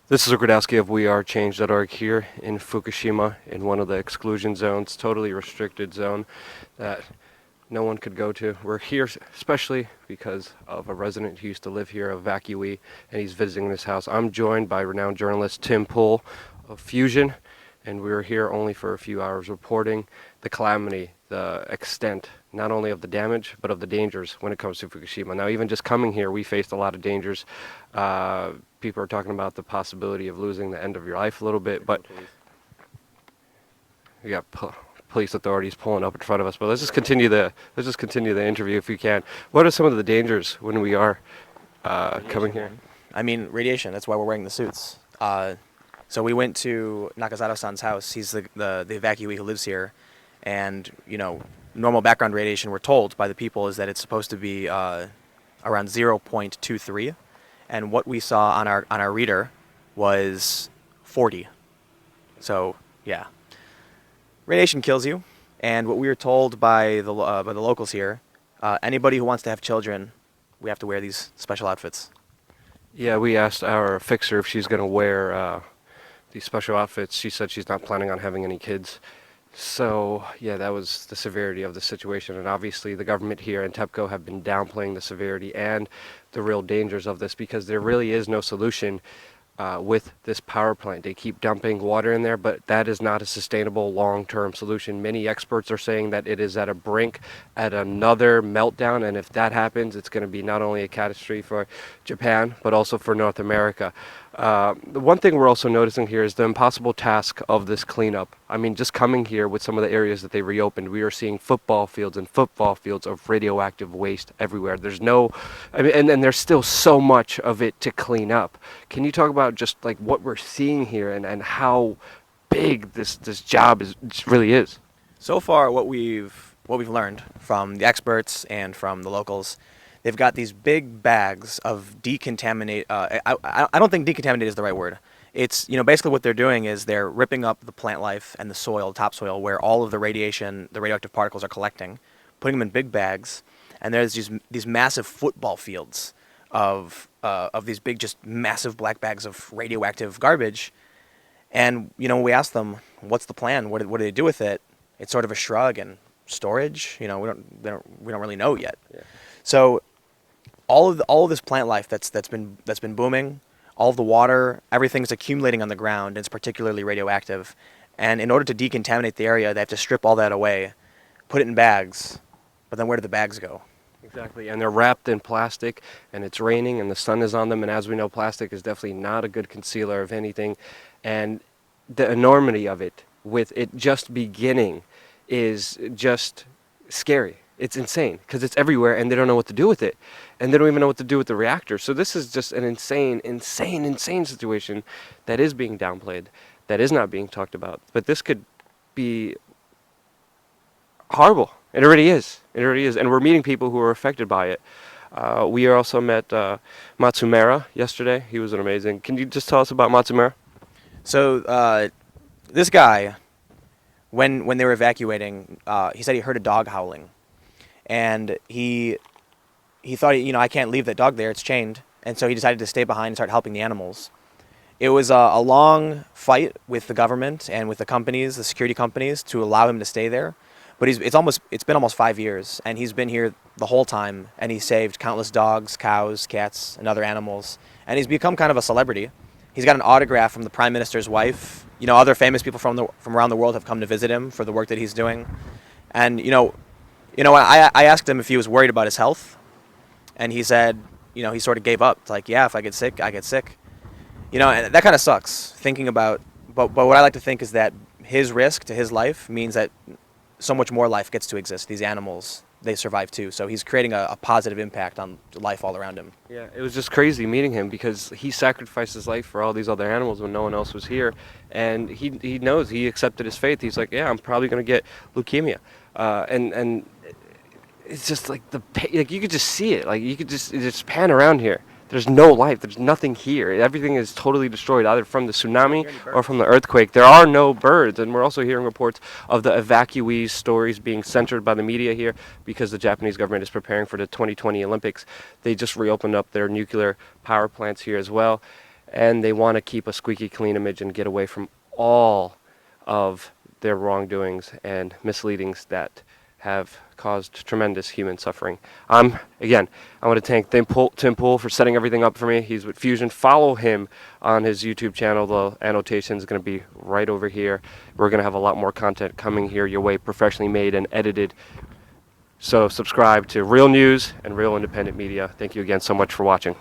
This is Gradowski of WeAreChange.org here in Fukushima in one of the exclusion zones, totally restricted zone that no one could go to. We're here especially because of a resident who used to live here, a evacuee, and he's visiting this house. I'm joined by renowned journalist Tim Pool of Fusion, and we were here only for a few hours reporting the calamity, the extent, not only of the damage, but of the dangers when it comes to Fukushima. Now, even just coming here, we faced a lot of dangers. People are talking about the possibility of losing the end of your life a little bit, but we got police authorities pulling up in front of us. But let's just continue the interview if we can. What are some of the dangers when we are coming here? I mean, radiation. That's why we're wearing the suits. So we went to Nakazato-san's house. He's the evacuee who lives here, and normal background radiation, we're told by the people, is that it's supposed to be around 0.23, and what we saw on our reader was 40. So yeah, radiation kills you, and what we were told by the locals here, anybody who wants to have children, we have to wear these special outfits. Yeah, we asked our fixer if she's going to wear these special outfits. She said she's not planning on having any kids. So, yeah, that was the severity of the situation. And obviously the government here and TEPCO have been downplaying the severity and the real dangers of this, because there really is no solution with this power plant. They keep dumping water in there, but that is not a sustainable long-term solution. Many experts are saying that it is at a brink, at another meltdown, and if that happens, it's going to be not only a catastrophe for Japan, but also for North America. The one thing we're also noticing here is the impossible task of this cleanup. I mean, just coming here with some of the areas that they reopened, we are seeing football fields of radioactive waste everywhere. There's no, and there's still so much of it to clean up. Can you talk about just like what we're seeing here and how big this job really is? So far, what we've learned from the experts and from the locals, they've got these big bags of decontaminate. I don't think decontaminate is the right word. It's basically what they're doing is they're ripping up the plant life and the soil, topsoil, where all of the radiation, the radioactive particles are collecting, putting them in big bags, and there's these massive football fields of these big, just massive black bags of radioactive garbage. And when we ask them what's the plan, what do they do with it, it's sort of a shrug and storage. We don't really know yet. Yeah. So all of this plant life that's been booming, all of the water, everything's accumulating on the ground, and it's particularly radioactive. And in order to decontaminate the area, they have to strip all that away, put it in bags. But then where do the bags go? Exactly, and they're wrapped in plastic, and it's raining, and the sun is on them, and as we know, plastic is definitely not a good concealer of anything. And the enormity of it, with it just beginning, is just scary. It's insane because it's everywhere and they don't know what to do with it, and they don't even know what to do with the reactor. So this is just an insane situation that is being downplayed, that is not being talked about. But this could be horrible. It already is. And we're meeting people who are affected by it. We also met Matsumura yesterday. He was amazing. Can you just tell us about Matsumura? So this guy, when they were evacuating, he said he heard a dog howling. And he thought, I can't leave that dog there, it's chained. And so he decided to stay behind and start helping the animals. It was a long fight with the government and with the companies, the security companies, to allow him to stay there. But it's been almost 5 years, and he's been here the whole time, and he saved countless dogs, cows, cats, and other animals. And he's become kind of a celebrity. He's got an autograph from the Prime Minister's wife. Other famous people from around the world have come to visit him for the work that he's doing. And I asked him if he was worried about his health, and he said, he sort of gave up. It's like, yeah, if I get sick, I get sick. And that kind of sucks, thinking about, but what I like to think is that his risk to his life means that so much more life gets to exist. These animals, they survive too. So he's creating a positive impact on life all around him. Yeah, it was just crazy meeting him because he sacrificed his life for all these other animals when no one else was here. And he knows, he accepted his fate. He's like, yeah, I'm probably going to get leukemia. And it's just like you could just see it. Like you could just pan around here. There's no life. There's nothing here. Everything is totally destroyed, either from the tsunami or from the earthquake. There are no birds, and we're also hearing reports of the evacuees' stories being censored by the media here because the Japanese government is preparing for the 2020 Olympics. They just reopened up their nuclear power plants here as well. and they want to keep a squeaky clean image and get away from all of their wrongdoings and misleadings that have caused tremendous human suffering. Again, I want to thank Tim Pool for setting everything up for me. He's with Fusion. Follow him on his YouTube channel. The annotation is going to be right over here. We're going to have a lot more content coming here your way, professionally made and edited. So subscribe to Real News and Real Independent Media. Thank you again so much for watching.